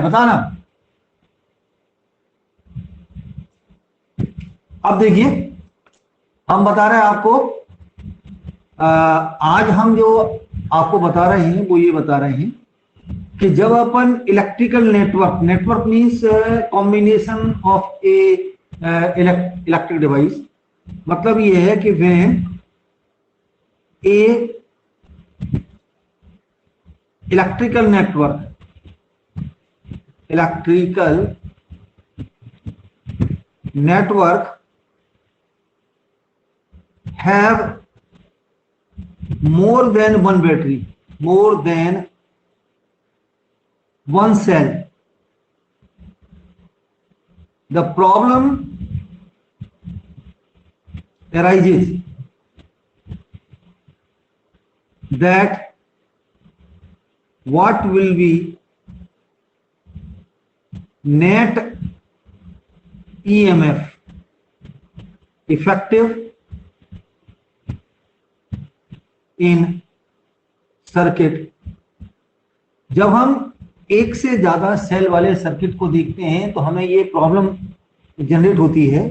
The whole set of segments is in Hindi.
बता ना। अब देखिए, हम बता रहे हैं आपको, आज हम जो आपको बता रहे हैं वो ये बता रहे हैं कि जब अपन electrical network, network means combination of a electric device, मतलब ये है कि when a electrical network, electrical network have more than one battery, more than one cell. The problem arises that what will be net EMF effective in circuit. जब हम एक से ज्यादा सेल वाले सर्किट को देखते हैं तो हमें ये प्रॉब्लम जनरेट होती है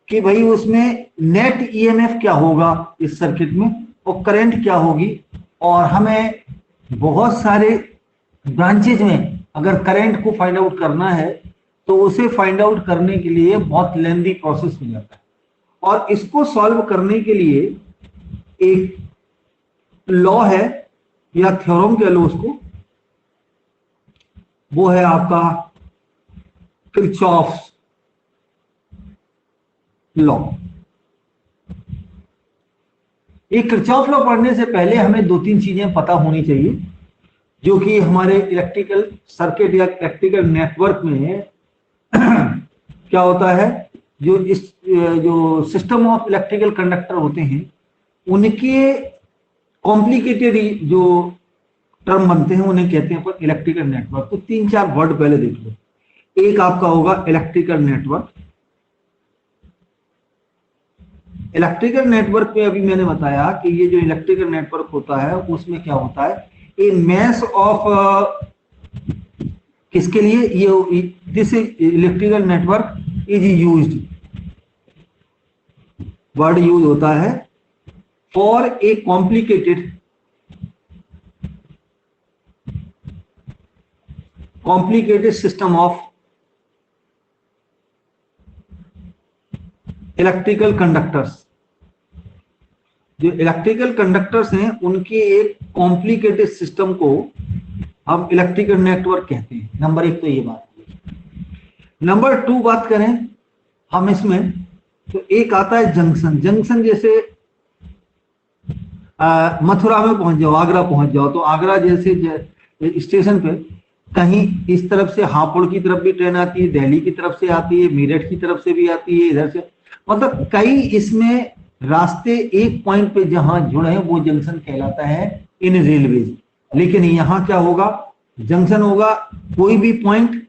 कि भाई उसमें नेट ईएमएफ क्या होगा इस सर्किट में और करंट क्या होगी, और हमें बहुत सारे ब्रांचेज में अगर करंट को फाइंड आउट करना है तो उसे फाइंड आउट करने के लिए बहुत लेंथी प्रोसेस हो जाता है। और इसको सॉल्व करने के लिए एक लॉ है या थ्योरम कह लो उसको, वो है आपका किरचॉफ्स लॉ। ये किरचॉफ लॉ पढ़ने से पहले हमें दो तीन चीजें पता होनी चाहिए जो कि हमारे इलेक्ट्रिकल सर्किट या इलेक्ट्रिकल नेटवर्क में क्या होता है। जो सिस्टम ऑफ इलेक्ट्रिकल कंडक्टर होते हैं उनके कॉम्प्लिकेटेड जो टर्म बनते हैं उन्हें कहते हैं इलेक्ट्रिकल नेटवर्क। तो तीन चार वर्ड पहले देख लो। एक आपका होगा इलेक्ट्रिकल नेटवर्क। इलेक्ट्रिकल नेटवर्क में अभी मैंने बताया कि ये जो इलेक्ट्रिकल नेटवर्क होता है उसमें क्या होता है, ए मैस ऑफ किसके लिए, ये this electrical network is used, word use होता है for a complicated system of electrical conductors. जो इलेक्ट्रिकल कंडक्टर्स हैं उनके एक कॉम्प्लिकेटेड सिस्टम को हम इलेक्ट्रिकल नेटवर्क कहते हैं। नंबर एक तो ये बात। नंबर टू बात करें हम इसमें, तो एक आता है जंक्शन। जंक्शन जैसे मथुरा में पहुंच जाओ, आगरा पहुंच जाओ, तो आगरा जैसे स्टेशन पे कहीं इस तरफ से हापुड़ की तरफ भी ट्रेन आती है, दिल्ली की तरफ से आती है, मेरठ की तरफ से भी आती है, इधर से, मतलब कई इसमें रास्ते एक पॉइंट पे जहां जुड़े हैं वो जंक्शन कहलाता है इन रेलवेज। लेकिन यहां क्या होगा, जंक्शन होगा कोई भी point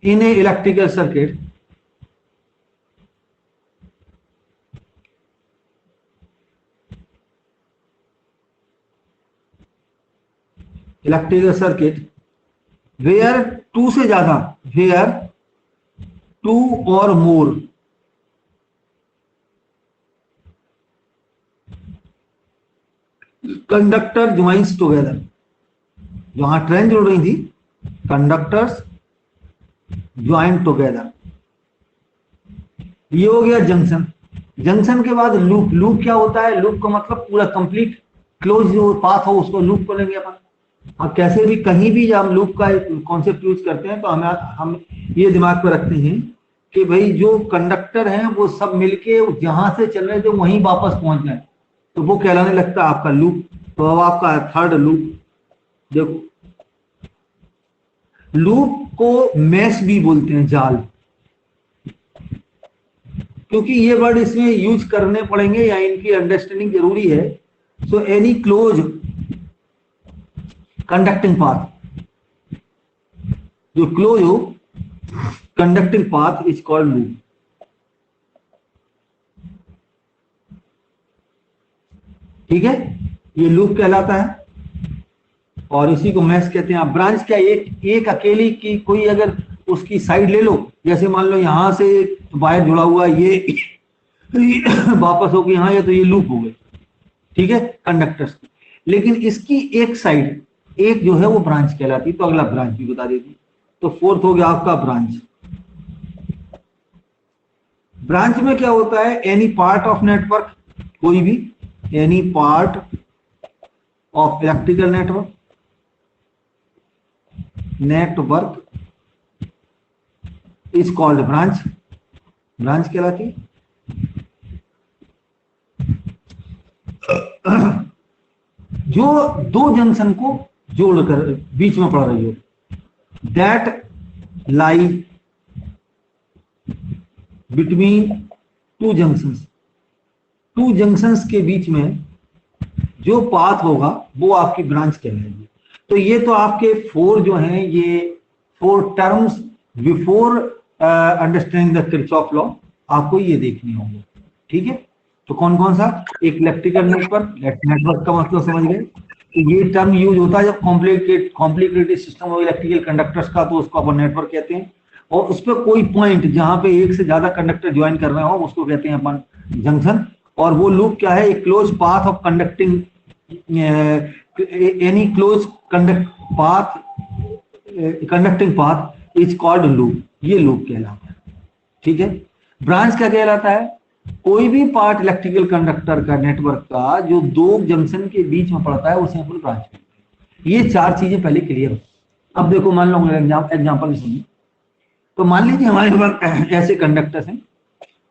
in a electrical circuit electrical circuit where two से ज्यादा, वेयर टू और मोर कंडक्टर ज्वाइंस टुगेदर। जहां ट्रेन जुड़ रही थी, कंडक्टर्स ज्वाइन टुगेदर, ये हो गया जंक्शन। जंक्शन के बाद लूप। लूप क्या होता है, लूप का मतलब पूरा कंप्लीट क्लोज जो पाथ हो उसको लूप बोलेंगे अपन। अब कैसे भी कहीं भी जब हम लूप का कॉन्सेप्ट यूज करते हैं तो हम ये दिमाग में रखते हैं कि भाई जो कंडक्टर हैं वो सब मिलके जहां से चल रहे थे वहीं वापस पहुंच जाए, तो वो कहलाने लगता है आपका लूप। तो अब आपका थर्ड लूप देखो, लूप को मैश भी बोलते हैं, जाल, क्योंकि ये वर्ड इसमें यूज करने पड़ेंगे या इनकी अंडरस्टैंडिंग जरूरी है। So any close conducting path, जो क्लोज हो conducting path is called loop. ठीक है, ये लूप कहलाता है। और इसी को मैश कहते हैं। ब्रांच क्या, एक अकेली की कोई अगर उसकी साइड ले लो, जैसे मान लो यहां से वायर जुड़ा हुआ ये वापस होकर यहाँ, या तो ये लूप हो गए, ठीक है, कंडक्टर्स की। लेकिन इसकी एक साइड, एक जो है वो ब्रांच कहलाती है। तो अगला ब्रांच भी बता देती। तो फोर्थ हो गया आपका ब्रांच। ब्रांच में क्या होता है, एनी पार्ट ऑफ नेटवर्क, कोई भी any part of electrical network is called branch, branch कहलाती है। जो दो जंक्शन को जोड़कर बीच में पड़ रही हो, that lie between two junctions के बीच में जो पाथ होगा वो आपकी ब्रांच कहलाएगी। तो ये तो आपके फोर जो हैं, ये four terms before understanding the Kirchhoff law आपको ये देखने होंगे, ठीक है। तो कौन कौन सा, एक इलेक्ट्रिकल नेटवर्क का मतलब समझ गए। तो ये टर्म यूज होता है जब complicated system of electrical conductors का, तो उसको अपन नेटवर्क कहते हैं। और उस पर कोई पॉइंट जहां पे एक से ज्यादा कंडक्टर ज्वाइन कर रहे हो उसको कहते हैं अपन जंक्शन। और वो लूप क्या है, एक close path of conducting, any close conducting path is called loop, ये लूप कहलाता है, ठीक है। ब्रांच क्या कहलाता है, कोई भी पार्ट इलेक्ट्रिकल कंडक्टर का नेटवर्क का जो दो जंक्शन के बीच में पड़ता है उसे अपन ब्रांच कहते हैं। ये चार चीजें पहले क्लियर हो। अब देखो, मान लो एग्जाम्पल सुनिए। तो मान लीजिए हमारे पास ऐसे कंडक्टर्स हैं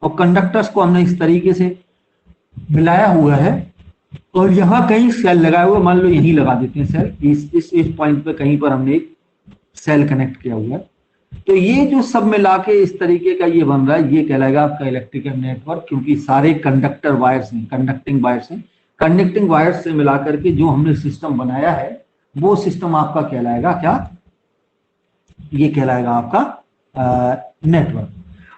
और कंडक्टर्स को हमने इस तरीके से मिलाया हुआ है और यहाँ कहीं सेल लगाया हुआ, मान लो यहीं लगा देते हैं सेल, इस पॉइंट पे कहीं पर हमने एक सेल कनेक्ट किया हुआ है। तो ये जो सब मिला के इस तरीके का ये बन रहा है, ये कहलाएगा आपका इलेक्ट्रिकल नेटवर्क, क्योंकि सारे कंडक्टर वायर्स हैं, कंडक्टिंग वायर्स से मिला करके जो हमने सिस्टम बनाया है वो सिस्टम आपका कहलाएगा क्या, ये कहलाएगा आपका नेटवर्क।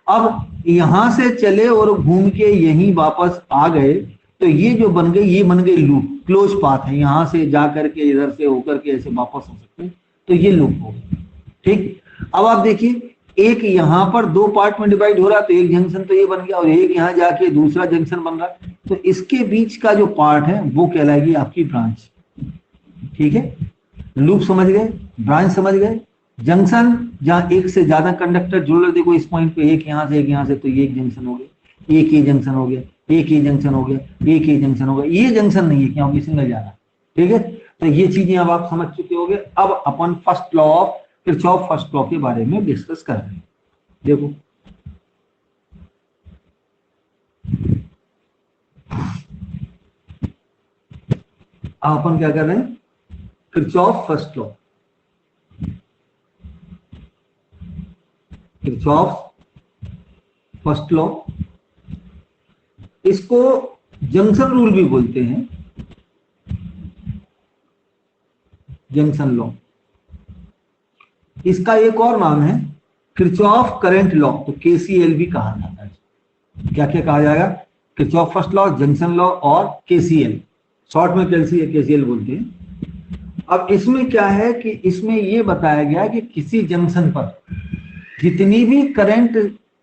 अब यहां से चले और घूम के यहीं वापस आ गए, तो ये जो बन गई, ये बन गई लूप, क्लोज पाथ है, यहां से जा करके इधर से होकर के ऐसे वापस हो सकते हैं, तो ये लूप हो गया, ठीक। अब आप देखिए, एक यहां पर दो पार्ट में डिवाइड हो रहा है, तो एक जंक्शन तो ये बन गया, और एक यहां जाके दूसरा जंक्शन बन रहा है, तो इसके बीच का जो पार्ट है वो कहलाएगी आपकी ब्रांच, ठीक है। लूप समझ गए, ब्रांच समझ गए। जंक्शन जहां एक से ज्यादा कंडक्टर जुड़ रहे, देखो इस पॉइंट पे एक यहां से एक यहां से, तो ये एक जंक्शन हो गया, एक ही जंक्शन हो गया, एक ही जंक्शन हो गया, एक ही जंक्शन हो गया। ये जंक्शन नहीं है क्योंकि सिंगल जा रहा है, ठीक है। तो ये चीजें अब आप समझ चुके होंगे। अब अपन first law of Kirchhoff first law के बारे में डिस्कस कर रहे हैं। देखो, अपन क्या कर रहे हैं, Kirchhoff first law, Kirchhoff first law, इसको जंक्शन रूल भी बोलते हैं, जंक्शन लॉ। इसका एक और नाम है किरचॉफ करंट लॉ, तो केसीएल भी कहा जाता है। क्या क्या कहा जाएगा, Kirchhoff first law, junction law और केसीएल, शॉर्ट में केसीएल बोलते हैं। अब इसमें क्या है कि इसमें ये बताया गया कि किसी जंक्शन पर जितनी भी करंट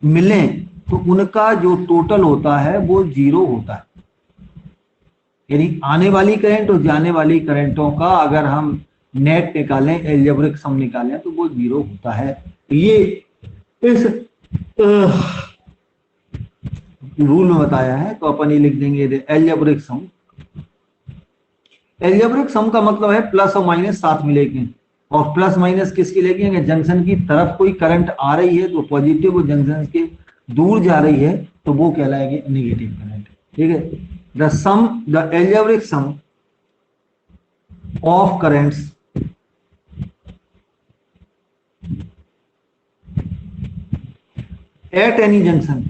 मिले तो उनका जो टोटल होता है वो 0 होता है। यानी आने वाली करंट और जाने वाली करंटों का अगर हम नेट निकालें, एल्जेब्रिक सम निकालें, तो वो 0 होता है। ये इस रूल में बताया है, तो अपन ये लिख देंगे एल्जेब्रिक सम। एल्जेब्रिक सम का मतलब है प्लस और माइनस साथ मिलेंगे, और प्लस माइनस किसकी लेंगे, जंक्शन की तरफ कोई करंट आ रही है तो पॉजिटिव, और जंक्शन के दूर जा रही है तो वो कहलाएगी नेगेटिव करंट, ठीक है। The algebraic sum of currents at any junction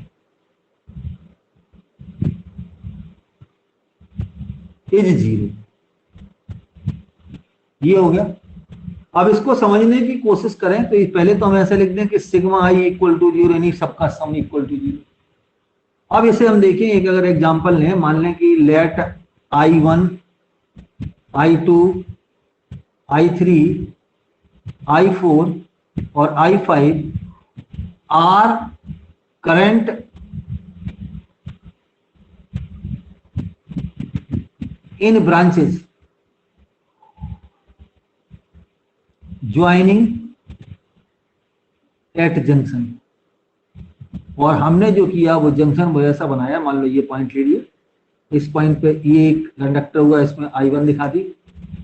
is 0, ये हो गया। अब इसको समझने की कोशिश करें तो पहले तो हम ऐसे लिख दें कि सिग्मा आई इक्वल टू 0, यानी सबका सम इक्वल टू 0। अब इसे हम देखें, एक अगर एग्जांपल लें, मान लें कि late I1 I2 I3, I4 और I5 are current in branches joining at junction. और हमने जो किया वो जंक्शन वो ऐसा बनाया, मान लो ये पॉइंट ले लिए, इस पॉइंट पे ये एक कंडक्टर हुआ, इसमें I1 दिखा दी,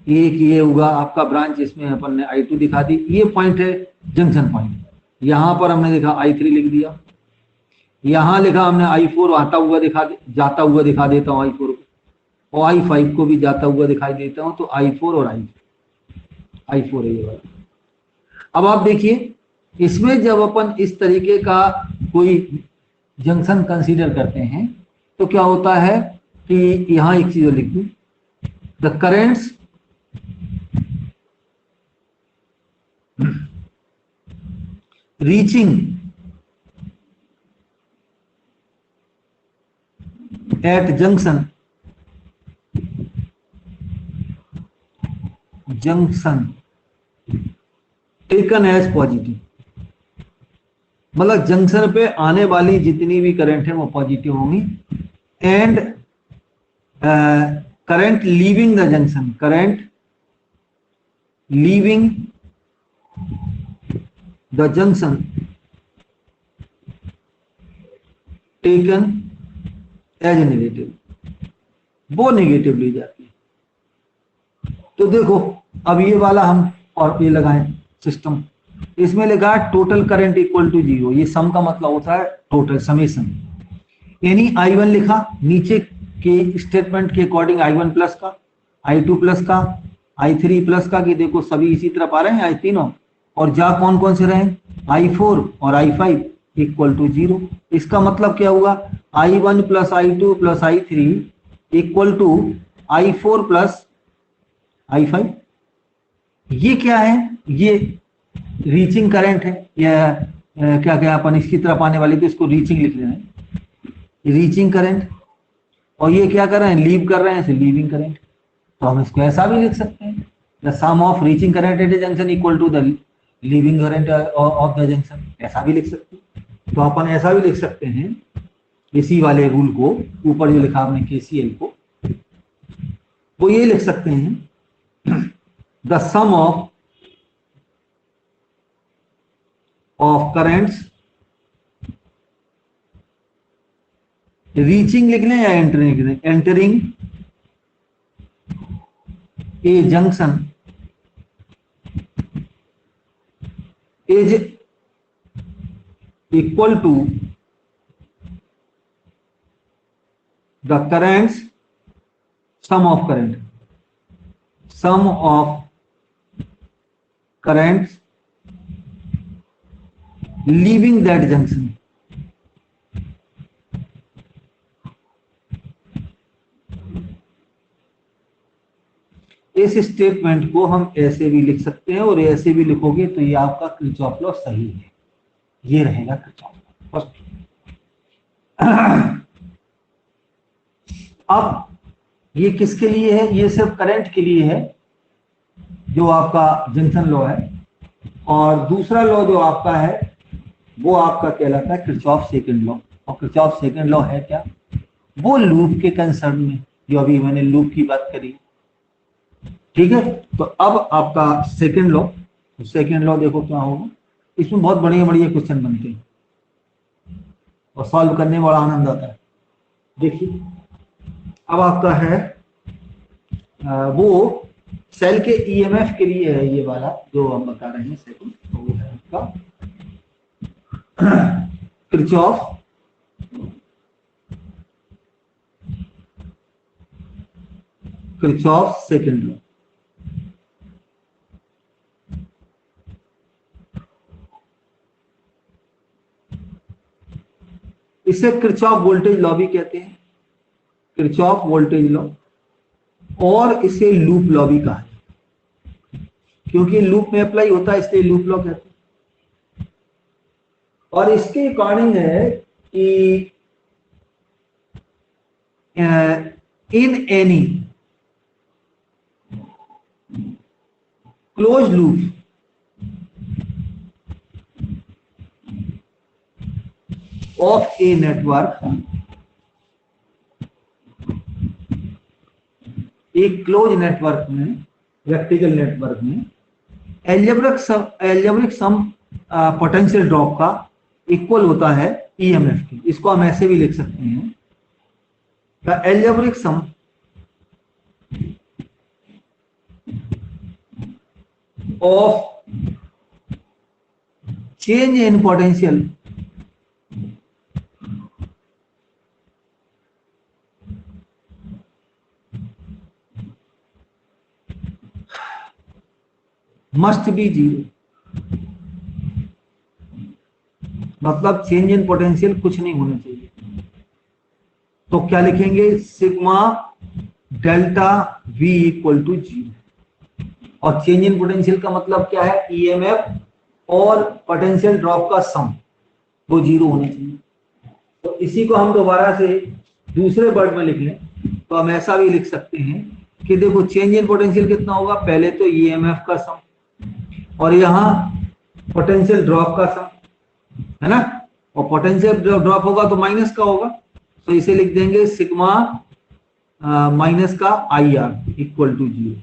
एक ये होगा आपका ब्रांच, इसमें अपन ने I2 दिखा दी, ये पॉइंट है जंक्शन पॉइंट। यहां पर हमने देखा I3 लिख दिया, यहां लिखा हमने I4 आता हुआ जाता हुआ दिखा देता हूं I4 को, और I5 को भी जाता हुआ दिखाई देता हूं, तो I4 और I4 है ये वाला। अब आप देखिए, इसमें जब अपन इस तरीके का कोई जंक्शन कंसीडर करते हैं तो क्या होता है कि यहां एक चीज लिख दूं, the currents reaching at junction taken as positive, मतलब जंक्शन पे आने वाली जितनी भी करंट है वो पॉजिटिव होंगी। And current leaving the junction, current leaving the junction taken as negative, वो नेगेटिव ली जाती है। तो देखो अब ये वाला हम और ये लगाएं सिस्टम, इसमें लिखा है टोटल करंट इक्वल टू 0, ये सम का मतलब होता है टोटल समेशन। यानी I1 लिखा, नीचे के स्टेटमेंट के अकॉर्डिंग I1 प्लस का, I2 प्लस का, I3 प्लस का, कि देखो सभी इसी तरफ आ रहे हैं I तीनों, और जा कौन कौन से रहे I4 और I5 इक्वल टू 0। इसका मतलब क्या हुआ, I1 plus I2 plus I3 equal to I4 plus I5। ये क्या है, ये रीचिंग करंट है, या क्या क्या अपन इसकी तरफ आने वाली, तो इसको रीचिंग लिख रहे हैं, रीचिंग करंट। और ये क्या कर रहे हैं, लीव कर रहे हैं, लीविंग करंट। तो हम इसको ऐसा भी लिख सकते हैं, the sum of reaching current at a junction equal to the leaving current of the junction, ऐसा भी लिख सकते हैं। तो अपन ऐसा भी लिख सकते हैं इसी वाले रूल को, ऊपर जो लिखा आपने KCL को, वो ये लिख सकते हैं, the sum of currents, reaching लिख लें या एंटरिंग लिख लें, entering a junction is equal to the currents sum of currents leaving that junction. इस स्टेटमेंट को हम ऐसे भी लिख सकते हैं, और ऐसे भी लिखोगे तो ये आपका किरचॉफ लॉ सही है, ये रहेगा किरचॉफ लॉ। अब ये किसके लिए है, ये सिर्फ करंट के लिए है जो आपका जंक्शन लॉ है, और दूसरा लॉ जो आपका है वो आपका कहलाता है किरचॉफ सेकंड लॉ। और किरचॉफ सेकंड लॉ है क्या, वो लूप के कंसर्न में, जो अभी मैंने लूप की बात करी, ठीक है। तो अब आपका सेकंड लॉ देखो क्या होगा, इसमें बहुत बढ़िया बढ़िया क्वेश्चन बनते हैं और सॉल्व करने में बड़ा आनंद आता है। देखिए अब आपका है वो सेल के EMF के लिए है, ये वाला जो हम बता रहे हैं सेकंड, तो वो है आपका किरचॉफ सेकंड लॉ। इसे किरचॉफ वोल्टेज लॉ भी कहते हैं, किरचॉफ वोल्टेज लॉ, और इसे लूप लॉ भी कहा है, क्योंकि लूप में अप्लाई होता है इसलिए लूप लॉ कहते हैं। और इसके अकॉर्डिंग है कि in any close loop of a network, एक क्लोज नेटवर्क में, प्रैक्टिकल नेटवर्क में एल्जेब्रिक सम पोटेंशियल ड्रॉप का इक्वल होता है ईएमएफ के। इसको हम ऐसे भी लिख सकते हैं, the algebraic sum of change in potential must be zero. मतलब चेंज इन पोटेंशियल कुछ नहीं होना चाहिए। तो क्या लिखेंगे, sigma delta V equal to zero. और चेंज इन पोटेंशियल का मतलब क्या है, ईएमएफ और पोटेंशियल ड्रॉप का सम, वो जीरो होना चाहिए। तो इसी को हम दोबारा से दूसरे वर्ड में लिख लें तो हम ऐसा भी लिख सकते हैं कि देखो चेंज इन पोटेंशियल कितना होगा, पहले तो ईएमएफ का सम और यहाँ पोटेंशियल ड्रॉप का सम है ना, और पोटेंशियल ड्रॉप होगा तो माइनस का होगा, तो इसे लिख देंगे सिग्मा माइनस का I R equal to zero.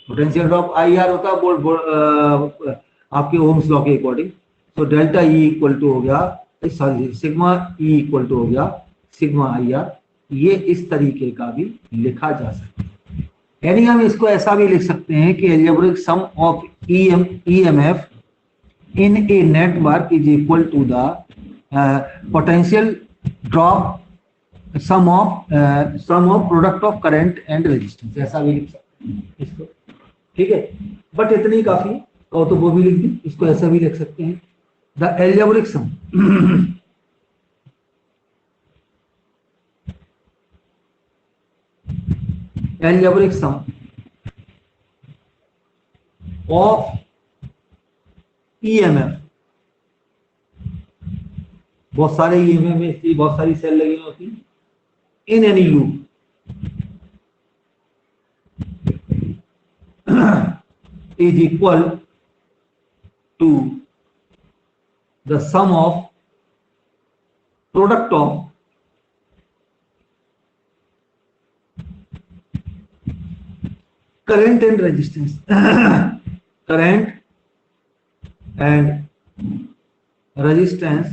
Potential drop I R होता है आपके ओम्स लॉ के अकॉर्डिंग। तो डेल्टा ई इक्वल टू हो गया, sorry sigma E equal to हो गया सिग्मा आई आर। ये इस तरीके का भी लिखा जा सकता है। यानी हम इसको ऐसा भी लिख सकते हैं कि algebraic sum of EMF in a network is equal to the potential drop sum of product of current and resistance, ऐसा भी लिख सकते हैं इसको, ठीक है। बट इतनी ही काफी कहो तो वो भी लिख दी, इसको ऐसा भी लिख सकते हैं, the algebraic some algebraic sum of EMF, बहुत सारे ईएमएफ में इसलिए बहुत सारी सेल लगी होती है, in any loop is equal to the sum of product of current and resistance, current and resistance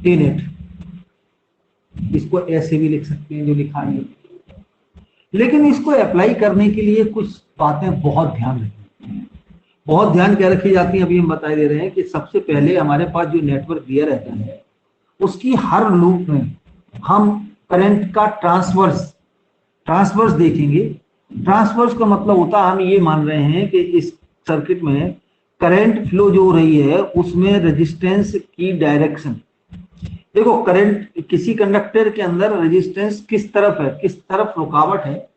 in it। इसको ऐसे भी लिख सकते हैं जो लिखा है, लेकिन इसको अप्लाई करने के लिए कुछ बातें बहुत ध्यान रखनी, बहुत ध्यान क्या रखी जाती है, अभी हम बता दे रहे हैं कि सबसे पहले हमारे पास जो नेटवर्क दिया रहता है उसकी हर लूप में हम करंट का ट्रांसवर्स देखेंगे। ट्रांसवर्स का मतलब होता है हम ये मान रहे हैं कि इस सर्किट में करंट फ्लो जो हो रही है उसमें रेजिस्टेंस की डायरेक्शन, देखो करंट किसी कंडक्टर के अंदर रेजिस्टेंस किस तरफ है, किस तरफ रुकावट है,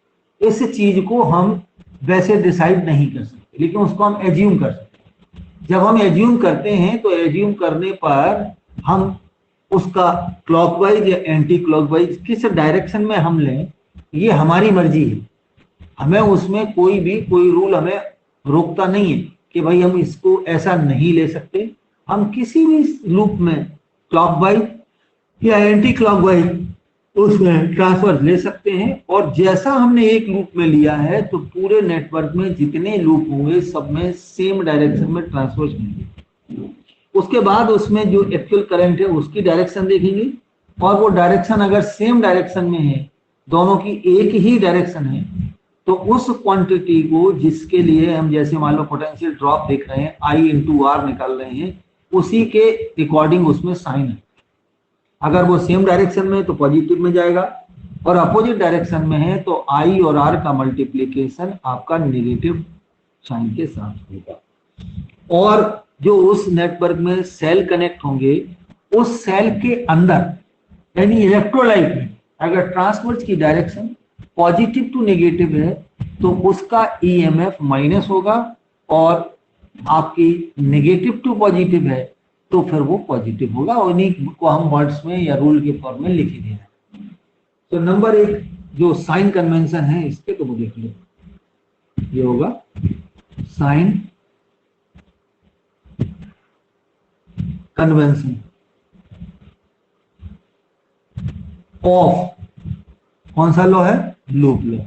इस चीज को हम वैसे डिसाइड नहीं कर सकते, लेकिन उसको हम एज्यूम कर सकते हैं। जब हम एज्यूम करते हैं तो एज्यूम करने पर हम उसका क्लॉकवाइज या एंटी क्लॉकवाइज किस डायरेक्शन में हम लें ये हमारी मर्जी है। हमें उसमें कोई रूल हमें रोकता नहीं है कि भाई हम इसको ऐसा नहीं ले सकते। हम किसी भी लूप में क्लॉकवाइज या एंटी क्लॉकवाइज उसमें ट्रांसफर ले सकते हैं, और जैसा हमने एक लूप में लिया है तो पूरे नेटवर्क में जितने लूप होंगे सब में सेम डायरेक्शन में ट्रांसफर मिलेंगे। उसके बाद उसमें जो एक्चुअल करंट है उसकी डायरेक्शन देखेंगे, और वो डायरेक्शन अगर सेम डायरेक्शन में है, दोनों की एक ही डायरेक्शन है, तो उस क्वांटिटी को जिसके लिए हम जैसे मान लो पोटेंशियल ड्रॉप देख रहे हैं I इंटू आर निकाल रहे हैं, उसी के अकॉर्डिंग उसमें साइन है। अगर वो सेम डायरेक्शन में है तो पॉजिटिव में जाएगा, और अपोजिट डायरेक्शन में है तो I और R का मल्टीप्लीकेशन आपका नेगेटिव साइन के साथ होगा। और जो उस नेटवर्क में सेल कनेक्ट होंगे उस सेल के अंदर यानी इलेक्ट्रोलाइट में अगर ट्रांसवर्स की डायरेक्शन पॉजिटिव टू नेगेटिव है तो उसका ईएमएफ माइनस होगा, और आपकी नेगेटिव टू पॉजिटिव है तो फिर वो पॉजिटिव होगा। और इन्हीं को हम वर्ड्स में या रूल के फॉर्म में लिख ही दे रहे हैं। तो नंबर एक जो साइन कन्वेंशन है इसके, तो वो देख लो, ये होगा साइन कन्वेंशन ऑफ, कौन सा लॉ है, लूप लॉ।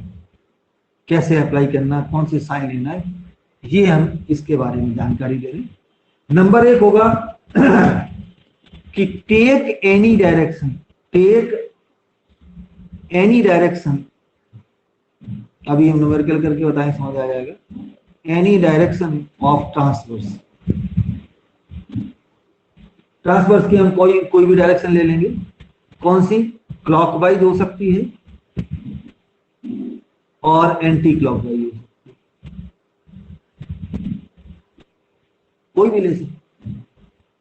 कैसे अप्लाई करना, कौन सी साइन लेना है, ये हम इसके बारे में जानकारी ले लें। नंबर 1 होगा कि take any direction, take any direction, अभी हम न्यूमेरिकल करके बताएं, समझ आ जाएगा। Any direction of transverse, transverse की हम कोई भी डायरेक्शन ले लेंगे। कौन सी, क्लॉकवाइज हो सकती है और एंटी क्लॉकवाइज हो सकती है, कोई भी ले सकते।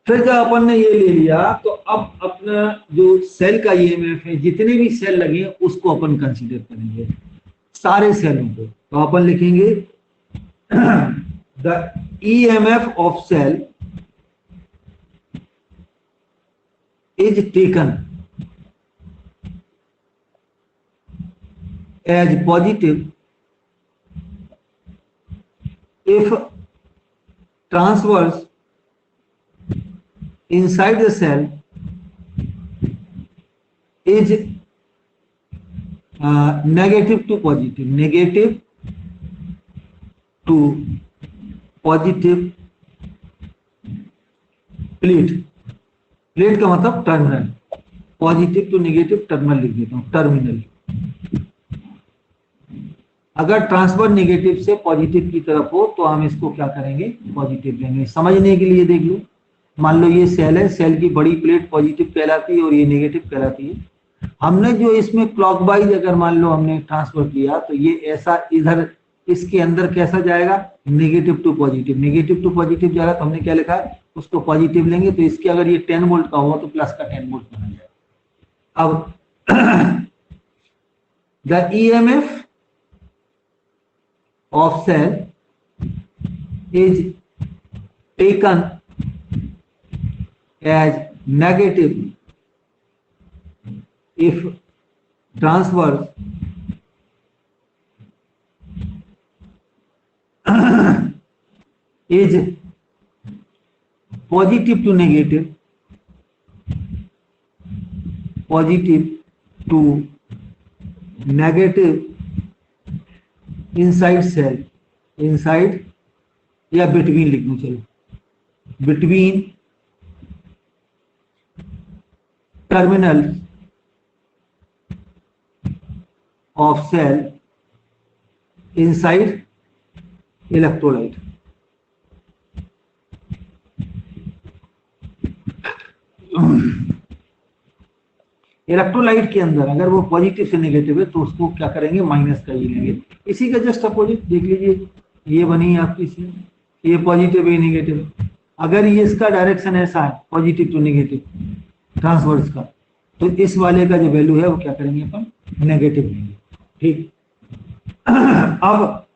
फिर जब अपन ने ये ले लिया, तो अब अपना जो सेल का ईएमएफ है, जितने भी सेल लगे उसको अपन कंसीडर करेंगे, सारे सेलों को। तो अपन लिखेंगे the EMF of cell is taken as positive if transverse inside the cell is negative to positive, negative to positive plate, plate का मतलब terminal, positive to negative terminal लिख देता हूं, टर्मिनल। अगर ट्रांसफर नेगेटिव से पॉजिटिव की तरफ हो तो हम इसको क्या करेंगे, पॉजिटिव लेंगे। समझने के लिए देख लो, मान लो ये सेल है, सेल की बड़ी प्लेट पॉजिटिव कहलाती है और ये नेगेटिव कहलाती है। हमने जो इसमें क्लॉकवाइज अगर मान लो हमने ट्रांसफर किया, तो ये ऐसा इधर इसके अंदर कैसा जाएगा, negative to positive, negative to positive जाएगा। तो हमने क्या लिखा, उसको पॉजिटिव लेंगे, तो इसके अगर ये 10 वोल्ट का हुआ तो प्लस का 10 वोल्ट बना जाएगा। अब the EMF of cell is taken as negative if transverse is positive to negative, positive to negative inside cell, inside या between लिख लो, चलो between terminals of cell inside electrolyte। Electrolyte के अंदर अगर वो पॉजिटिव से नेगेटिव है तो उसको क्या करेंगे, माइनस का ही लेंगे। इसी का जस्ट अपोजिट देख लीजिए, ये बनी है आपकी सी, ये पॉजिटिव है नेगेटिव। अगर ये इसका डायरेक्शन ऐसा है पॉजिटिव टू नेगेटिव ट्रांसवर्स का, तो इस वाले का जो वैल्यू है वो क्या करेंगे अपन, नेगेटिव लेंगे। ठीक, अब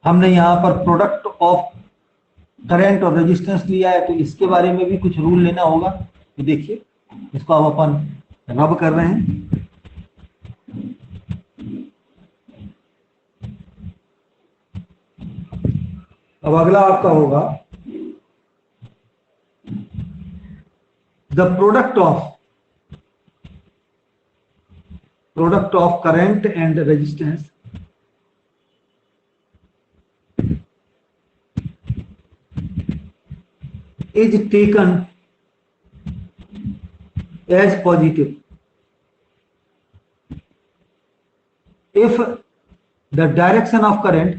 हमने यहाँ पर प्रोडक्ट ऑफ करंट और रेजिस्टेंस लिया है, तो इसके बारे में भी कुछ रूल लेना होगा। तो देखिए, इसको अब अपन रब कर रहे हैं। अब अगला आपका होगा the product of current and resistance is taken as positive if the direction of current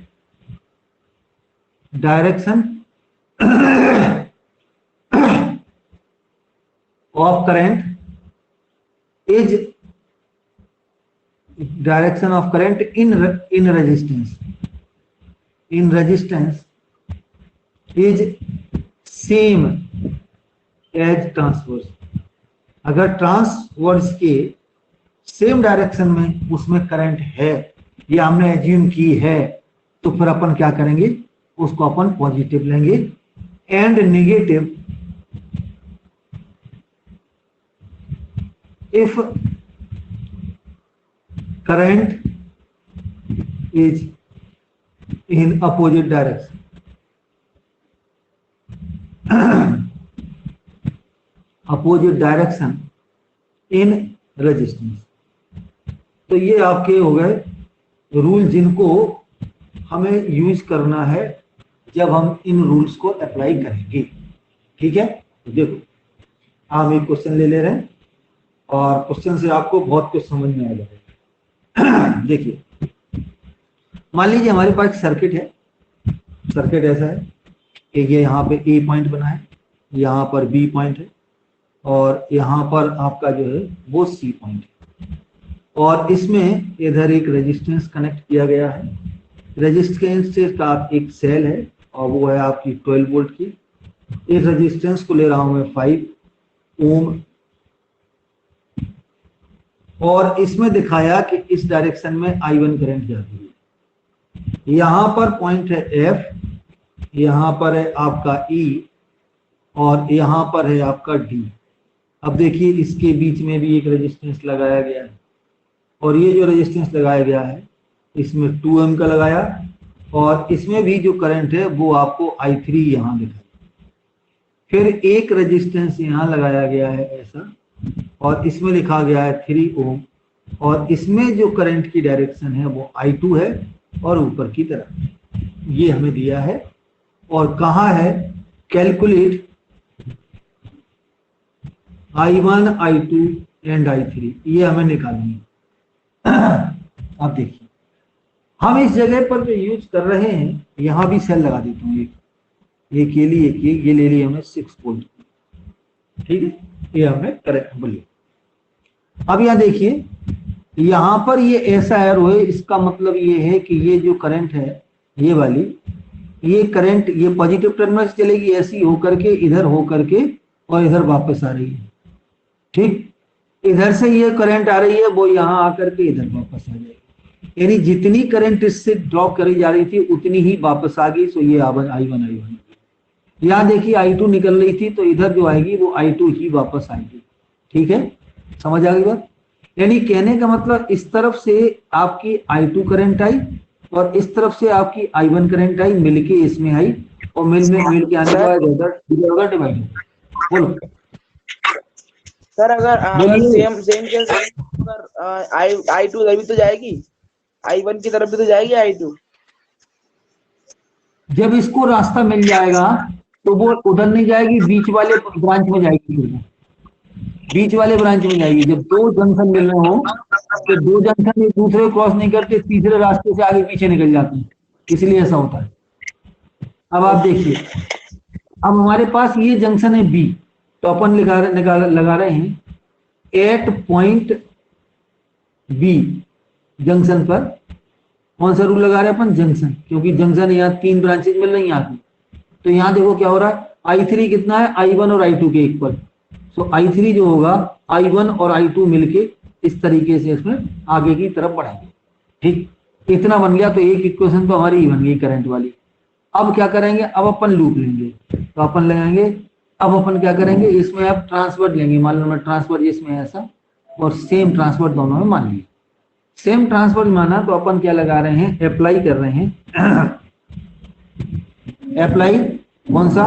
is direction of current in resistance is same as transverse. अगर ट्रांसवर्स के सेम डायरेक्शन में उसमें करंट है, ये हमने एज्यूम की है, तो फिर अपन क्या करेंगे, उसको अपन पॉजिटिव लेंगे। And negative if current is in opposite direction, opposite direction in resistance. तो ये आपके हो गए रूल जिनको हमें यूज करना है जब हम इन रूल्स को अप्लाई करेंगे। ठीक है, तो देखो हम एक क्वेश्चन ले रहे हैं और क्वेश्चन से आपको बहुत कुछ समझ में आ जाएगा। देखिए, मान लीजिए हमारे पास सर्किट है, सर्किट ऐसा है कि ये यहाँ पे ए पॉइंट बना है, यहाँ पर बी पॉइंट है और यहाँ पर आपका जो है वो सी पॉइंट है और इसमें इधर एक रेजिस्टेंस कनेक्ट किया गया है। रेजिस्टेंस का एक सेल है और वो है आपकी 12 वोल्ट की। इस रेजिस्टेंस को ले रहा हूं मैं 5 ओम और इसमें दिखाया कि इस डायरेक्शन में I1 करंट जाती है। यहां पर पॉइंट है F, यहां पर है आपका E और यहां पर है आपका D। अब देखिए इसके बीच में भी एक रेजिस्टेंस लगाया गया है और ये जो रेजिस्टेंस लगाया गया है इसमें 2 ओम का लगाया और इसमें भी जो करंट है वो आपको I3 यहां दिखाई। फिर एक रेजिस्टेंस यहां लगाया गया है ऐसा और इसमें लिखा गया है 3 ओम और इसमें जो करंट की डायरेक्शन है वो I2 है और ऊपर की तरफ ये हमें दिया है। और कहा है calculate I1, I2 and I3, ये हमें निकालनी है। अब देखिए हम इस जगह पर जो यूज कर रहे हैं यहां भी सेल लगा देता हूं, एक ये ली, एक ये ले ली हमने 6 वोल्ट। ठीक है, ये हमने करेक्ट बोलिए। अब यहां देखिए यहां पर ये ऐसा एरो है, इसका मतलब ये है कि ये जो करंट है ये वाली, ये करंट ये पॉजिटिव टर्मिनल से चलेगी ऐसी होकर के इधर होकर के और इधर वापस आ रही है। ठीक, इधर से ये करंट आ रही है वो यहां आकर के इधर वापस आ जाएगी, यानी जितनी करंट इससे ड्रॉप करी जा रही थी उतनी ही वापस आ गई। सो ये I1 यहां देखिए I2 निकल रही थी तो इधर जो आएगी वो I2 ही वापस आएगी। ठीक है, समझ आ गई बात? यानी कहने का मतलब इस तरफ से आपकी I2 करंट आई और इस तरफ से आपकी I1 करंट आई, मिलके इसमें आई और मिल के आने के बाद डिवाइड। बोलो सर, अगर सेम केस अगर I2 इधर भी तो जाएगी, I1 की तरफ भी तो जाएगी I2। जब इसको रास्ता मिल जाएगा तो वो उधर नहीं जाएगी, बीच वाले ब्रांच में जाएगी, बीच वाले ब्रांच में जाएगी। जब दो जंक्शन मिल रहे हो तो दो जंक्शन एक दूसरे को क्रॉस नहीं करते, तीसरे रास्ते से आगे पीछे निकल जाते हैं, इसलिए ऐसा होता है। अब आप देखिए, अब हमारे पास ये जंक्शन है बी, तो अपन लगा रहे हैं एट पॉइंट बी जंक्शन पर कौन सा रूल लगा रहे हैं अपन? जंक्शन, क्योंकि जंक्शन यहाँ 3 ब्रांचेज मिल रही हैं यहाँ की। तो यहाँ देखो क्या हो रहा है, I3 कितना है? I1 और I2 के इक्वल। सो I3 जो होगा I1 और I2 मिलके इस तरीके से इसमें आगे की तरफ बढ़ेंगे। ठीक, इतना बन गया। तो एक इक्वेशन तो हमारी बन गई करंट वाली। अब क्या करेंगे, अब अपन लूप लेंगे, तो अपन लगाएंगे, अब अपन क्या करेंगे, इसमें अब ट्रांसफर लेंगे। मान लो मैं ट्रांसफर इसमें ऐसा और सेम ट्रांसफर दोनों में मान लिया। सेम ट्रांसफर माना तो अपन क्या लगा रहे हैं, अप्लाई कर रहे हैं। अप्लाई कौन सा?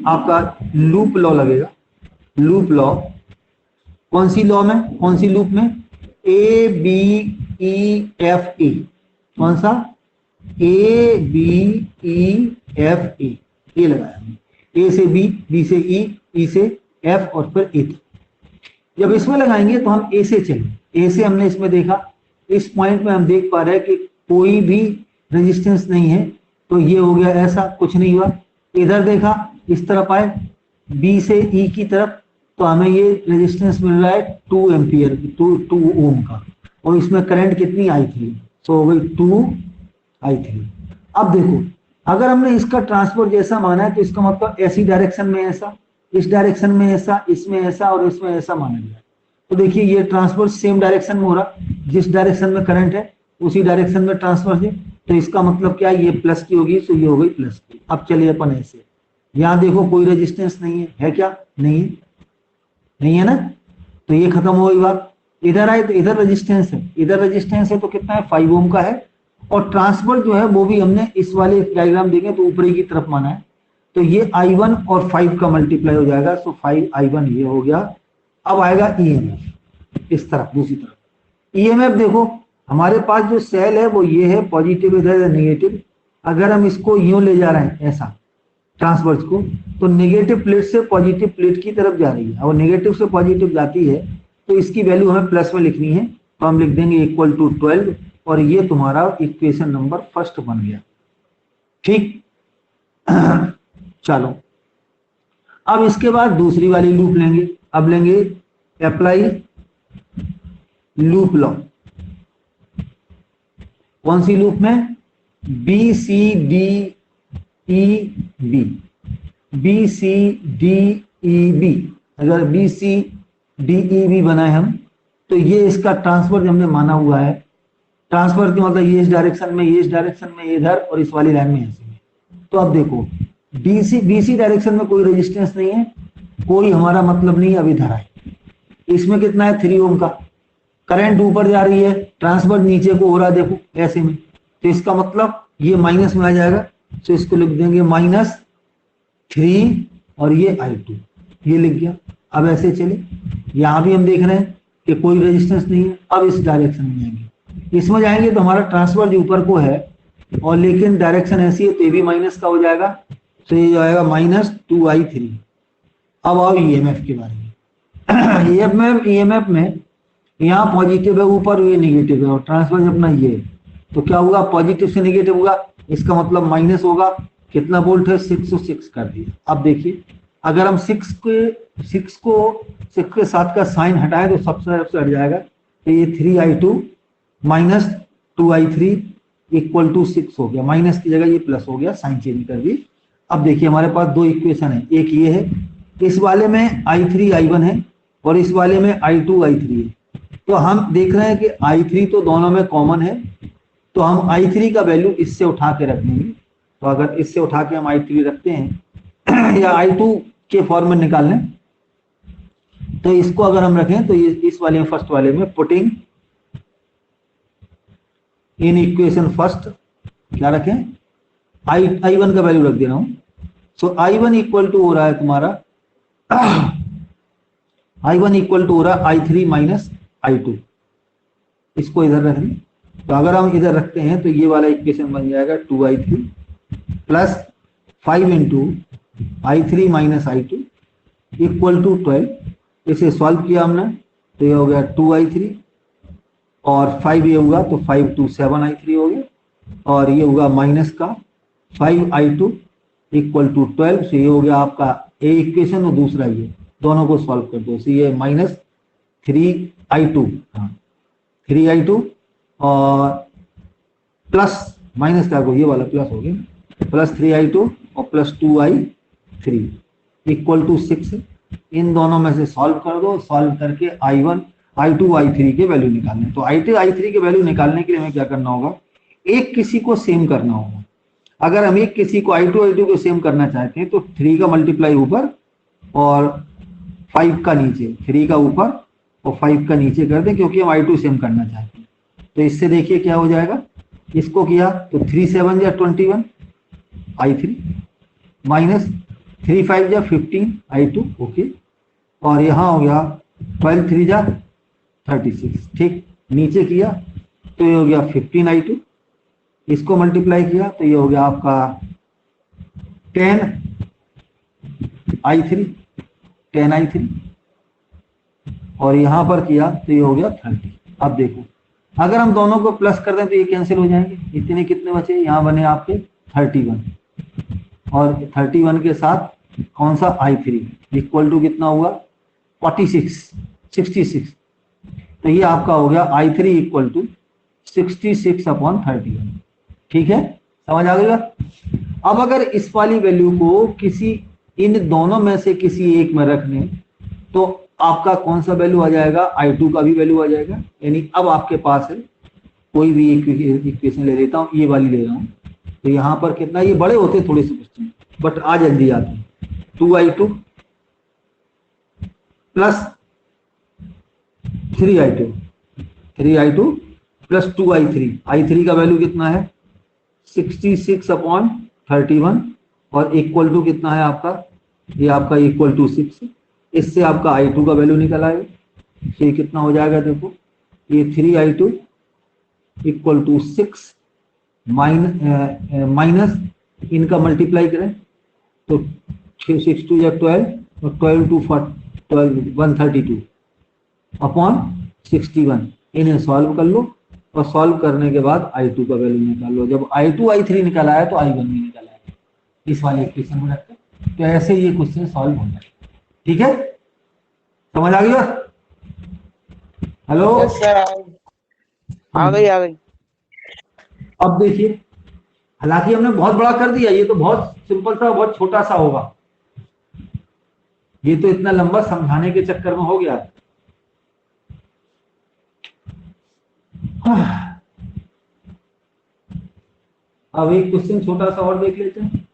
आपका लूप लॉ लगेगा। लूप लॉ कौन सी लॉ में, कौन सी लूप में? A B E F A। कौन सा? A B E F A, ये लगाया। A से B, B से E, E से F और फिर A। जब इसमें लगाएंगे तो हम A से चलेंगे। A से हमने इसमें देखा, इस पॉइंट में हम देख पा रहे हैं कि कोई भी रेजिस्टेंस नहीं है, तो ये हो गया ऐसा, कुछ नहीं हुआ। इधर देखा, इस तरफ आए B से E की तरफ, तो हमें ये रेजिस्टेंस मिल रहा है 2 एम्पियर, 2 ओम का, और इसमें करंट कितनी? I3। तो हो गई 2 I3। अब देखो, अगर हमने इसका ट्रांसफर जैसा माना है तो इसका मतलब ऐसी डायरेक्शन में ऐसा, इस डायरेक्शन में ऐसा, इसमें ऐसा और इसमें ऐसा माना गया। तो देखिए ये ट्रांसफर सेम डायरेक्शन में हो रहा, जिस डायरेक्शन में करंट है उसी डायरेक्शन में ट्रांसफर है। तो इसका मतलब क्या, ये प्लस की होगी, तो ये हो गई प्लस की। अब चलिए अपन ऐसे, यहाँ देखो कोई रेजिस्टेंस नहीं है क्या? नहीं है, नहीं है ना, तो ये खत्म हो गई बात। इधर आए तो इधर रेजिस्टेंस है, इधर रेजिस्टेंस है तो कितना है 5 ओम का है। और ट्रांसफर जो है वो भी हमने इस वाले डायग्राम देखें तो ऊपरी की तरफ माना है, तो ये I1 और 5 का मल्टीप्लाई हो जाएगा, सो 5I1 ये हो गया। अब आएगा ईएमएफ इस तरफ, दूसरी तरफ ईएमएफ देखो हमारे पास जो सेल है वो ये है, पॉजिटिव इधर है नेगेटिव। अगर हम इसको यूं ले जा रहे हैं ऐसा ट्रांसवर्स को, तो नेगेटिव प्लेट से पॉजिटिव प्लेट की तरफ जा रही है, और नेगेटिव से पॉजिटिव जाती है तो इसकी वैल्यू हमें प्लस में लिखनी है, तो हम लिख देंगे इक्वल टू 12, और ये तुम्हारा इक्वेशन नंबर फर्स्ट बन गया। ठीक चलो अब इसके बाद दूसरी वाली लूप लेंगे। अब लेंगे अप्लाई लूप लॉ। कौन सी लूप में? B C D E B, B C D E B. अगर B C D E B बनाए हम तो ये इसका ट्रांसफर हमने माना हुआ है। ट्रांसफर की मतलब ये इस डायरेक्शन में, ये इस डायरेक्शन में, इधर, और इस वाली लाइन में ऐसे में। तो अब देखो बीसी डायरेक्शन में कोई रेजिस्टेंस नहीं है, कोई हमारा मतलब नहीं है। अब इधर आए, इसमें कितना है 3 ओम का, करंट ऊपर जा रही है, ट्रांसफर नीचे को हो रहा है, देखो ऐसे में, तो इसका मतलब ये माइनस में आ जाएगा, तो इसको लिख देंगे -3 और ये I2, ये लिख गया। अब ऐसे चले, यहां भी हम देख रहे हैं कि कोई रेजिस्टेंस नहीं है। अब इस डायरेक्शन में जाएंगे, इसमें जाएंगे तो हमारा ट्रांसफर जो ऊपर को है और लेकिन डायरेक्शन ऐसी है तो ये भी माइनस का हो जाएगा, तो ये जाएगा -2I3। अब आओ ईएमएफ के बारे में। ईएमएफ में यहाँ पॉजिटिव है ऊपर, ये नेगेटिव है, और ट्रांसफर अपना ये है, तो क्या होगा पॉजिटिव से नेगेटिव होगा, इसका मतलब माइनस होगा। कितना वोल्ट है 606 कर दिया। अब देखिए अगर हम 6 के साथ का साइन हटाएं तो सबसे हट जाएगा, तो ये 3I2 -2I3 इक्वल टू 6 हो गया, माइनस की जगह ये प्लस हो गया, साइन चेंज कर दी। अब देखिए हमारे पास दो इक्वेशन है, एक ये है, इस वाले में I3 I1 है और इस वाले में I2 I3 है। तो हम देख रहे हैं कि I3 तो दोनों में कॉमन है, तो हम I3 का वैल्यू इससे उठा के रख देंगे। तो अगर इससे उठा के हम I3 रखते हैं या I2 के फॉर्म में निकाल लें, तो इसको अगर हम रखें तो ये इस वाले में, फर्स्ट वाले में, पुटिंग इन इक्वेशन फर्स्ट क्या रखें, I1 का वैल्यू रख दे रहा हूं। सो I1 इक्वल टू हो रहा है तुम्हारा I1 इक्वल टू हो रहा है I3 माइनस I2। इसको इधर रख लें, तो अगर हम इधर रखते हैं तो ये वाला इक्वेशन बन जाएगा 2I3 plus 5 into I3 minus I2 equal to 12। इसे सॉल्व किया हमने तो ये हो गया 2I3 और 5 ये होगा तो 5 2 7I3 हो गया, और ये होगा माइनस का 5I2 इक्वल टू 12। से ये हो गया आपका ए इक्वेशन और दूसरा ये, दोनों को सॉल्व कर दो। तो ये -3I2, हाँ 3I2 और प्लस माइनस का को ये वाला प्लस हो गया, प्लस 3I2 और प्लस 2I3 इक्वल टू 6। इन दोनों में से सॉल्व कर दो, सॉल्व करके I1 I2 I3 के वैल्यू निकालने। तो I2 I3 के वैल्यू निकालने के लिए हमें क्या करना होगा, एक किसी को सेम करना होगा। अगर हम एक किसी को I2 I2 को सेम करना चाहते हैं तो 3 का मल्टीप्लाई ऊपर और 5 का नीचे, 3 का ऊपर और 5 का नीचे कर दें, क्योंकि हम I2 सेम करना चाहते हैं। तो इससे देखिए क्या हो जाएगा, इसको किया तो 3 7 या 21 I3 माइनस 3 5 या 15 I2, ओके, और यहाँ हो गया 12 3 जा 36, ठीक। नीचे किया तो ये हो गया 15 I2, इसको मल्टीप्लाई किया तो ये हो गया आपका 10 I3, और यहां पर किया तो ये हो गया 30। अब देखो अगर हम दोनों को प्लस कर दें तो ये कैंसिल हो जाएंगे, इतने कितने बचे, यहाँ बने आपके 31, और 31 के साथ कौन सा I3 इक्वल टू कितना हुआ 66। तो ये आपका हो गया I3 इक्वल टू 66/31। ठीक है, समझ आ गई बात। अब अगर इस वाली वैल्यू को किसी इन दोनों में से किसी एक में रखने तो आपका कौन सा वैल्यू आ जाएगा, I2 का भी वैल्यू आ जाएगा। यानी अब आपके पास है कोई भी इक्वेशन ले लेता हूं, ये वाली ले रहा हूं, तो यहां पर कितना, ये बड़े होते थोड़े से क्वेश्चन बट आ जल्दी आते हैं। 2I2 plus 3i2, 3i2 plus 2i3, i3 का वैल्यू कितना है 66/31 और इक्वल टू कितना है आपका, ये आपका इक्वल टू 6, इससे आपका i2 का वैल्यू निकल आएगा। तो ये कितना हो जाएगा देखो, ये 3i2 इक्वल टू 6 माइनस इनका मल्टीप्लाई करें तो 6 2 या 12 और 12 2 132 अपॉन 61, इन्हें सॉल्व कर लो और सॉल्व करने के बाद i2 का वैल्यू निकाल लो। जब i2 i3 निकल आया तो i1 भी निकल आया इस वाले इक्वेशन में रखते, तो ऐसे ये क्वेश्चन सॉल्व हो जाए। ठीक है, समझ आ गया? हेलो सर आ गई। अब देखिए, हालांकि हमने बहुत बड़ा कर दिया, ये तो बहुत सिंपल सा, बहुत छोटा सा होगा, ये तो इतना लंबा समझाने के चक्कर में हो गया। अब एक क्वेश्चन छोटा सा और देख लेते हैं,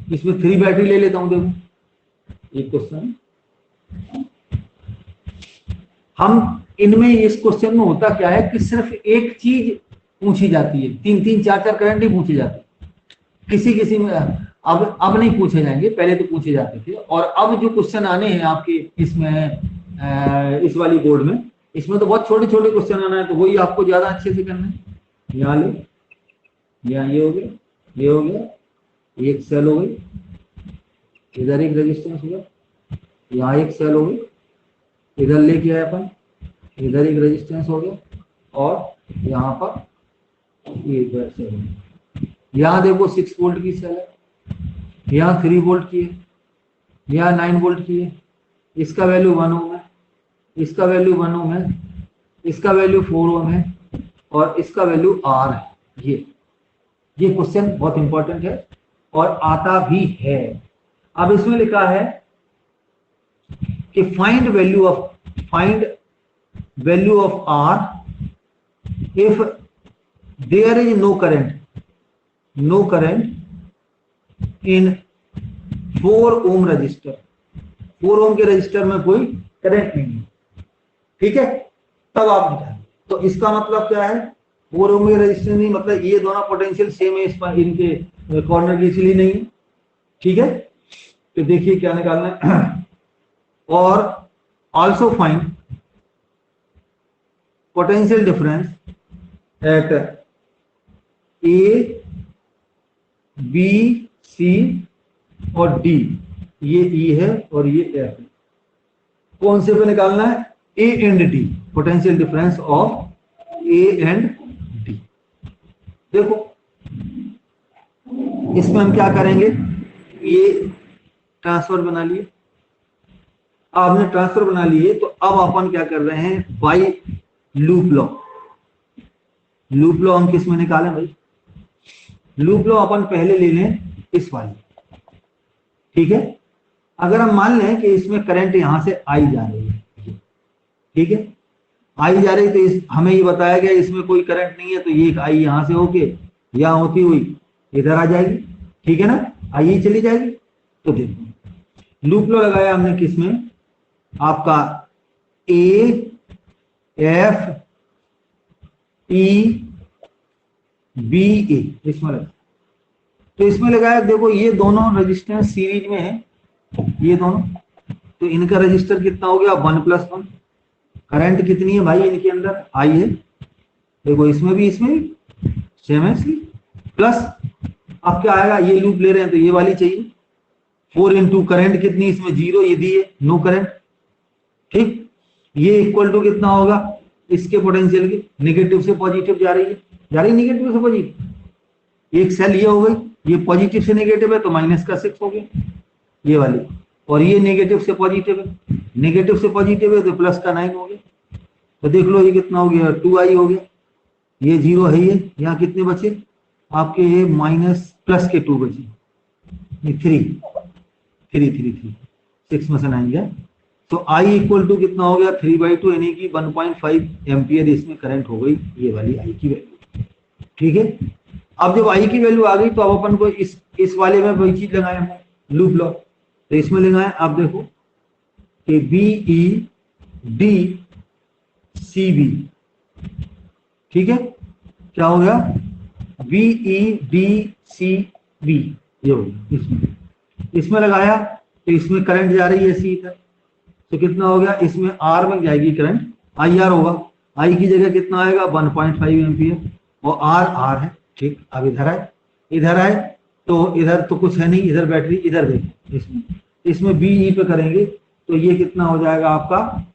इसमें 3 बैटरी ले लेता हूं। देखो एक क्वेश्चन, हम इनमें इस क्वेश्चन में होता क्या है कि सिर्फ एक चीज पूछी जाती है, 3 4 करंट ही पूछे जाते हैं, किसी में अब नहीं पूछे जाएंगे, पहले तो पूछे जाते थे। और अब जो क्वेश्चन आने हैं आपके इसमें इस वाली बोर्ड में, इसमें तो बहुत छोटे छोटे क्वेश्चन आना है, तो वही आपको ज्यादा अच्छे से करना है। यहाँ ले, यहाँ ये हो गया, ये हो गया, एक सेल हो गई, इधर एक रेजिस्टेंस हो गया, यहाँ एक सेल हो गई, इधर लेके आए अपन, इधर एक रेजिस्टेंस हो गया, और यहाँ पर एक सेल हो गया। यहाँ देखो 6 वोल्ट की सेल है, यहाँ 3 वोल्ट की है, यहाँ 9 वोल्ट की है, इसका वैल्यू 1 ओम है, इसका वैल्यू 1 ओम है, इसका वैल्यू 4 ओम है, और इसका वैल्यू R है। ये क्वेश्चन बहुत इंपॉर्टेंट है और आता भी है। अब इसमें लिखा है कि find value of R if there is no current in 4 ohm resistor. 4 ohm के रजिस्टर में कोई करंट नहीं है, ठीक है, तब आप बताएं। तो इसका मतलब क्या है, 4 ओम के रजिस्टर नहीं, मतलब ये दोनों पोटेंशियल सेम है, इस पर इनके कॉर्नर की इसलिए नहीं है, ठीक है। तो देखिए क्या निकालना है, और also find potential difference at A B C और डी, ये ई है और ये एफ है। कौन से पे निकालना है, A and D, potential difference of A and D. देखो इसमें हम क्या करेंगे, ये ट्रांसफर बना लिए, आपने ट्रांसफर बना लिए, तो अब अपन क्या कर रहे हैं, by loop law. Loop law हम किस में निकालें भाई, लूप लॉ अपन पहले ले लें इस वाली, ठीक है। अगर हम मान लें कि इसमें करंट यहां से आई जा रही है, ठीक है, आई जा रही, तो हमें ये बताया गया इसमें कोई करंट नहीं है, तो ये आई यहां से होके यहां होती हुई इधर आ जाएगी, ठीक है ना, आई चली जाएगी। तो देखो लूप लॉ लगाया हमने किसमें, आपका ए एफ ई बी ए, इसमें लगा। तो इसमें लगाया, देखो ये दोनों रेजिस्टेंस सीरीज में है, ये दोनों, तो इनका रजिस्टर कितना हो गया 1+1। करंट कितनी है भाई इनके अंदर, आई है, देखो इसमें भी सेम है, प्लस अब क्या आएगा, ये लूप ले रहे हैं तो ये वाली चाहिए, 4 इंटू करंट कितनी इसमें 0, ये दी है नो करंट, ठीक। ये इक्वल टू कितना होगा, इसके पोटेंशियल के नेगेटिव से पॉजिटिव जा रही है, नेगेटिव से पॉजिटिव। एक सेल ये हो गई, ये पॉजिटिव से नेगेटिव है तो माइनस का 6 हो गया ये वाली, और ये नेगेटिव से पॉजिटिव है, नेगेटिव से पॉजिटिव है तो प्लस का 9 हो गया। तो देख लो ये कितना हो गया, 2i हो गया, ये 0 है, ये यहाँ कितने बचे आपके, ये माइनस प्लस के 2 बचे, ये 3 6 में से 9 गया, तो I इक्वल टू कितना हो गया 3/2, यानी कि 1.5 एम्पियर इसमें करंट हो गई, ये वाली I की वैल्यू, ठीक है। अब जब I की वैल्यू आ गई तो अब अपन को इस वाले में वही चीज लगाए हैं, लूप लॉ, तो इसमें लगाए, आप देखो कि BE डी सी बी, ठीक है, क्या हो गया, B E D C B, ये हो गया। इसमें लगाया तो इसमें करंट जा रही है सी तक, तो कितना हो गया, इसमें आर में जाएगी करंट, आई आर होगा, आई की जगह कितना आएगा 1.5 एम्पियर, और आर आर है, ठीक। अब इधर आए तो इधर तो कुछ है नहीं, इधर बैटरी, इधर देखिए इसमें बी ई पे करेंगे तो ये कितना हो जाएगा आपका,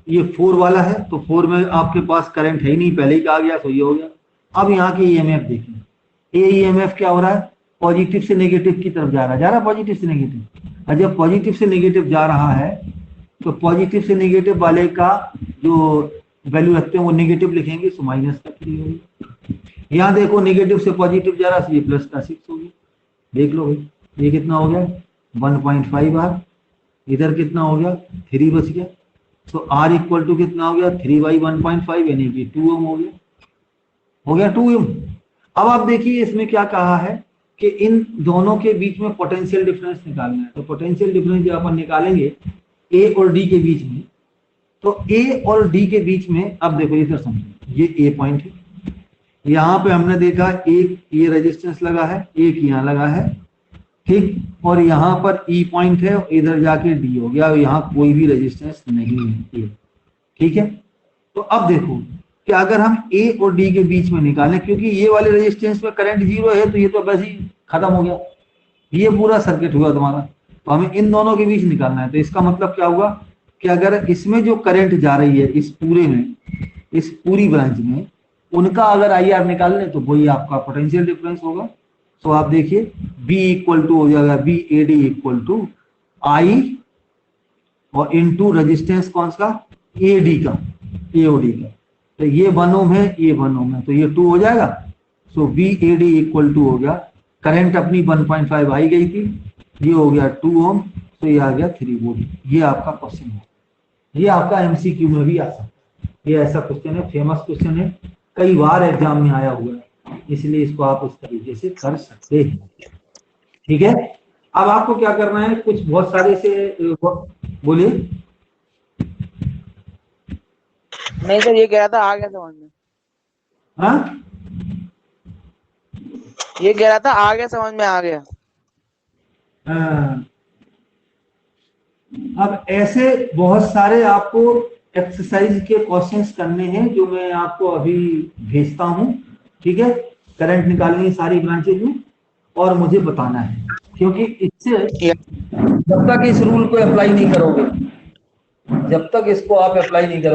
ये 4 वाला है, तो 4 में आपके पास करंट है ही नहीं, पहले ही कहा गया, तो ये हो गया। अब यहाँ की ईएमएफ देखिए, ये ईएमएफ क्या हो रहा है, पॉजिटिव से नेगेटिव की तरफ जा रहा है पॉजिटिव से नेगेटिव, और जब पॉजिटिव से नेगेटिव जा रहा है तो पॉजिटिव से नेगेटिव वाले का जो वैल्यू रखते हैं वो नेगेटिव लिखेंगे, तो माइनस का 3 होगी। यहाँ देखो नेगेटिव से पॉजिटिव जा रहा है, ये प्लस का 6 होगी, देख लो भाई, ये कितना हो गया 1.5 आर, इधर कितना हो गया 3 बच गया, तो आर इक्वल टू कितना हो गया 3/1.5 यानी कि 2 ओम हो गया 2 ओम। अब आप देखिए इसमें क्या कहा है कि इन दोनों के बीच में पोटेंशियल डिफरेंस निकालना है, तो पोटेंशियल डिफरेंस जब अपन निकालेंगे ए और डी के बीच में, तो ए और डी के बीच में, अब देखो इधर समझो, ये ए पॉइंट है, यहाँ पे हमने देखा एक ये रेजिस्टेंस लगा है, एक यहाँ लगा है, ठीक, और यहाँ पर ई पॉइंट है, इधर जाके डी हो गया, यहाँ कोई भी रेजिस्टेंस नहीं है, ठीक है। तो अब देखो कि अगर हम ए और डी के बीच में निकालें, क्योंकि ये वाले रेजिस्टेंस में करंट 0 है, तो ये तो बस ही खत्म हो गया, ये पूरा सर्किट हुआ तुम्हारा, तो हमें इन दोनों के बीच निकालना है। तो इसका मतलब क्या हुआ कि अगर इसमें जो करंट जा रही है इस पूरे में, इस पूरी ब्रांच में, उनका अगर आई आर निकाल लें तो वही आपका पोटेंशियल डिफरेंस होगा। तो आप देखिए बी इक्वल टू हो जाएगा B A D equal to I और इनटू रेजिस्टेंस कौन सा, ए डी का, एओडी का, तो ये 1 ओम है, ये 1 ओम है, तो ये 2 हो जाएगा। So B A D equal to हो गया, करंट अपनी 1.5 आई गई थी, ये हो गया 2 ओम, तो ये आ गया 3 वोल्ट। ये आपका क्वेश्चन है, ये आपका एमसीक्यू में भी आ सकता है, ये ऐसा क्वेश्चन है, फेमस क्वेश्चन है, कई बार एग्जाम में आया हुआ है, इसलिए इसको आप उस तरीके से कर सकते हैं, ठीक है। अब आपको क्या करना है, कुछ बहुत सारे से बोलिए। नहीं सर, ये कह रहा था आ गया समझ में, हाँ ये कह रहा था आ गया समझ में, आ गया। अब ऐसे बहुत सारे आपको एक्सरसाइज के क्वेश्चंस करने हैं जो मैं आपको अभी भेजता हूं, ठीक है। करंट निकालनी सारी ब्रांचेज में और मुझे बताना है, क्योंकि इससे जब तक इस रूल को अप्लाई नहीं करोगे, जब तक इसको आप अप्लाई नहीं करोगे